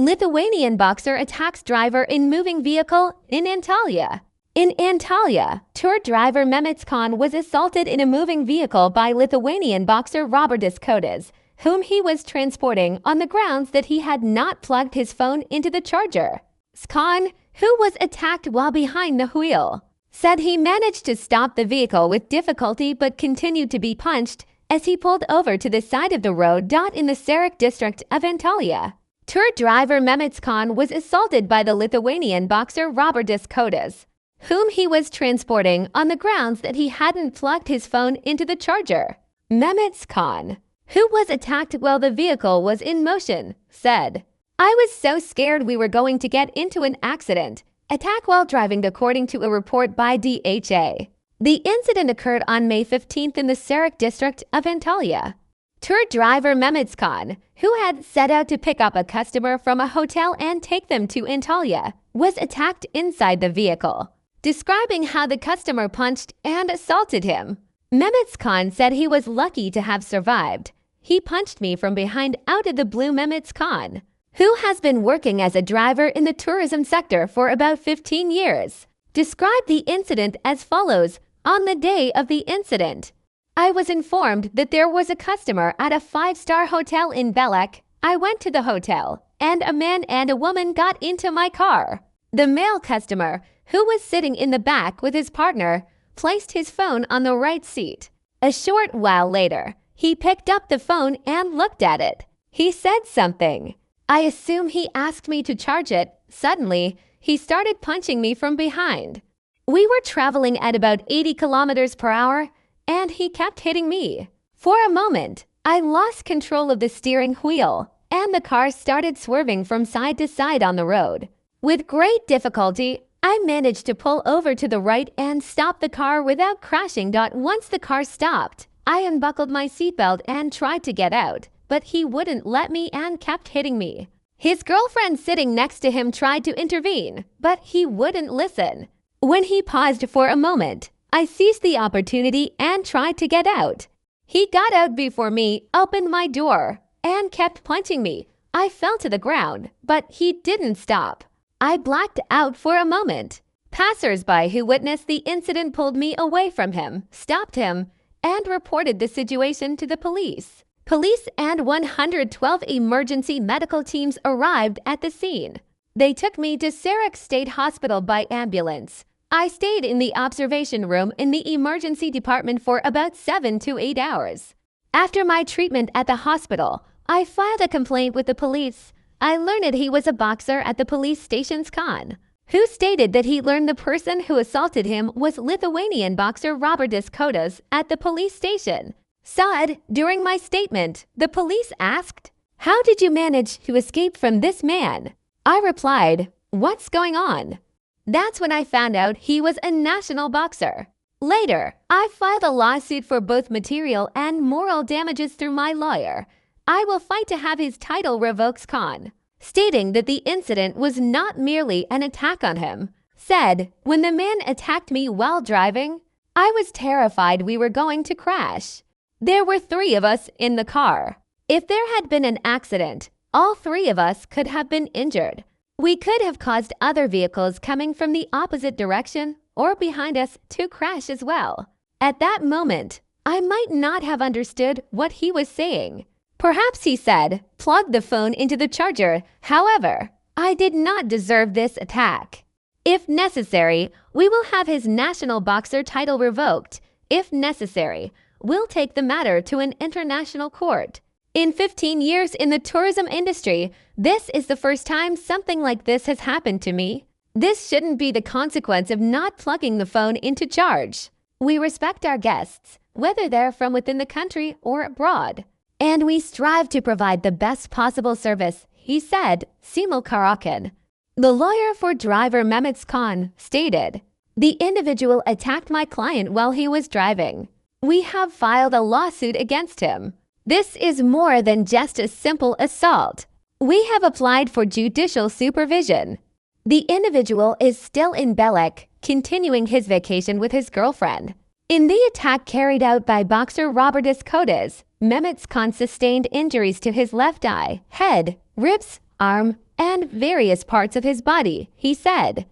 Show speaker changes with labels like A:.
A: Lithuanian boxer attacks driver in moving vehicle in Antalya. In Antalya, tour driver Mehmet Özkan was assaulted in a moving vehicle by Lithuanian boxer Robertas Kotas, whom he was transporting on the grounds that he had not plugged his phone into the charger. Özkan, who was attacked while behind the wheel, said he managed to stop the vehicle with difficulty but continued to be punched as he pulled over to the side of the road. In the Serik district of Antalya, tour driver Mehmet Özkan was assaulted by the Lithuanian boxer Robertas Kotas, whom he was transporting on the grounds that he hadn't plugged his phone into the charger. Mehmet Özkan, who was attacked while the vehicle was in motion, said, "I was so scared we were going to get into an accident. Attack while driving," according to a report by DHA. The incident occurred on May 15th in the Serik district of Antalya. Tour driver Mehmet Özkan, who had set out to pick up a customer from a hotel and take them to Antalya, was attacked inside the vehicle, describing how the customer punched and assaulted him. Mehmet Özkan said he was lucky to have survived. "He punched me from behind out of the blue." Mehmet Özkan, who has been working as a driver in the tourism sector for about 15 years, described the incident as follows. "On the day of the incident, I was informed that there was a customer at a 5-star hotel in Belek. I went to the hotel, and a man and a woman got into my car. The male customer, who was sitting in the back with his partner, placed his phone on the right seat. A short while later, he picked up the phone and looked at it. He said something. I assume he asked me to charge it. Suddenly, he started punching me from behind. We were traveling at about 80 kilometers per hour, and he kept hitting me. For a moment, I lost control of the steering wheel, and the car started swerving from side to side on the road. With great difficulty, I managed to pull over to the right and stop the car without crashing. Once the car stopped, I unbuckled my seatbelt and tried to get out, but he wouldn't let me and kept hitting me. His girlfriend sitting next to him tried to intervene, but he wouldn't listen. When he paused for a moment, I seized the opportunity and tried to get out. He got out before me, opened my door, and kept punching me. I fell to the ground, but he didn't stop. I blacked out for a moment. Passers-by who witnessed the incident pulled me away from him, stopped him, and reported the situation to the police. Police and 112 emergency medical teams arrived at the scene. They took me to Serik State Hospital by ambulance. I stayed in the observation room in the emergency department for about 7 to 8 hours. After my treatment at the hospital, I filed a complaint with the police. I learned he was a boxer at the police station's Khan, who stated that he learned the person who assaulted him was Lithuanian boxer Robertas Kotas at the police station. Said, during my statement, the police asked, "How did you manage to escape from this man?" I replied, "What's going on?" That's when I found out he was a national boxer. Later, I filed a lawsuit for both material and moral damages through my lawyer. I will fight to have his title revoked. Khan, stating that the incident was not merely an attack on him, said, "When the man attacked me while driving, I was terrified we were going to crash. There were 3 of us in the car. If there had been an accident, all 3 of us could have been injured. We could have caused other vehicles coming from the opposite direction or behind us to crash as well. At that moment, I might not have understood what he was saying. Perhaps he said, 'Plug the phone into the charger.' However, I did not deserve this attack. If necessary, we will have his national boxer title revoked. If necessary, we'll take the matter to an international court. In 15 years in the tourism industry, this is the first time something like this has happened to me. This shouldn't be the consequence of not plugging the phone into charge. We respect our guests, whether they're from within the country or abroad, and we strive to provide the best possible service," he said. Simil Karakan, the lawyer for driver Mehmet Özkan, stated, "The individual attacked my client while he was driving. We have filed a lawsuit against him. This is more than just a simple assault. We have applied for judicial supervision. The individual is still in Belek, continuing his vacation with his girlfriend." In the attack carried out by boxer Robertas Kotas, Mehmet Özkan sustained injuries to his left eye, head, ribs, arm, and various parts of his body, he said.